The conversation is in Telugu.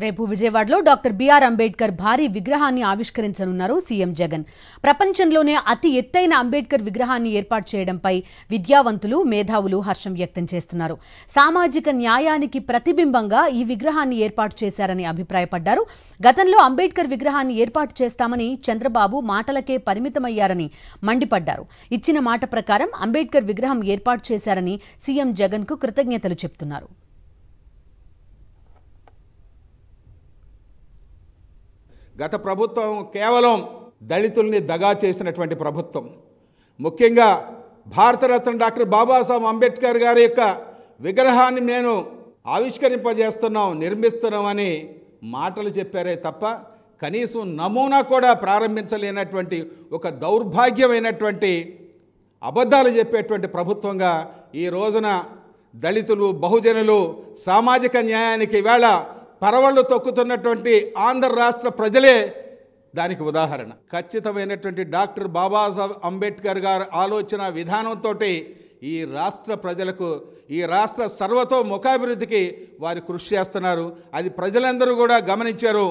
రేపు విజయవాడలో డాక్టర్ బిఆర్ అంబేద్కర్ భారీ విగ్రహాన్ని ఆవిష్కరించనున్నారు సీఎం జగన్. ప్రపంచంలోనే అతి ఎత్తైన అంబేద్కర్ విగ్రహాన్ని ఏర్పాటు చేయడంపై విద్యావంతులు, మేధావులు హర్షం వ్యక్తం చేస్తున్నారు. సామాజిక న్యాయానికి ప్రతిబింబంగా ఈ విగ్రహాన్ని ఏర్పాటు చేశారని అభిప్రాయపడ్డారు. గతంలో అంబేద్కర్ విగ్రహాన్ని ఏర్పాటు చేస్తామని చంద్రబాబు మాటలకే పరిమితమయ్యారని మండిపడ్డారు. ఇచ్చిన మాట ప్రకారం అంబేద్కర్ విగ్రహం ఏర్పాటు చేశారని సీఎం జగన్ కు కృతజ్ఞతలు చెప్తున్నారు. గత ప్రభుత్వం కేవలం దళితుల్ని దగా చేసినటువంటి ప్రభుత్వం. ముఖ్యంగా భారతరత్న డాక్టర్ బాబాసాహెబ్ అంబేద్కర్ గారి యొక్క విగ్రహాన్ని నేను ఆవిష్కరింపజేస్తున్నాం, నిర్మిస్తున్నామని మాటలు చెప్పారే తప్ప కనీసం నమూనా కూడా ప్రారంభించలేనటువంటి ఒక దౌర్భాగ్యమైనటువంటి అబద్ధాలు చెప్పేటువంటి ప్రభుత్వంగా ఈ రోజున దళితులు, బహుజనులు, సామాజిక న్యాయానికి ఈవేళ పరవళ్లు తొక్కుతున్నటువంటి ఆంధ్ర రాష్ట్ర ప్రజలే దానికి ఉదాహరణ. ఖచ్చితమైనటువంటి డాక్టర్ బాబాసాహెబ్ అంబేద్కర్ గారి ఆలోచన విధానంతో ఈ రాష్ట్ర ప్రజలకు, ఈ రాష్ట్ర సర్వతోముఖాభివృద్ధికి వారు కృషి చేస్తున్నారు. అది ప్రజలందరూ కూడా గమనించారు.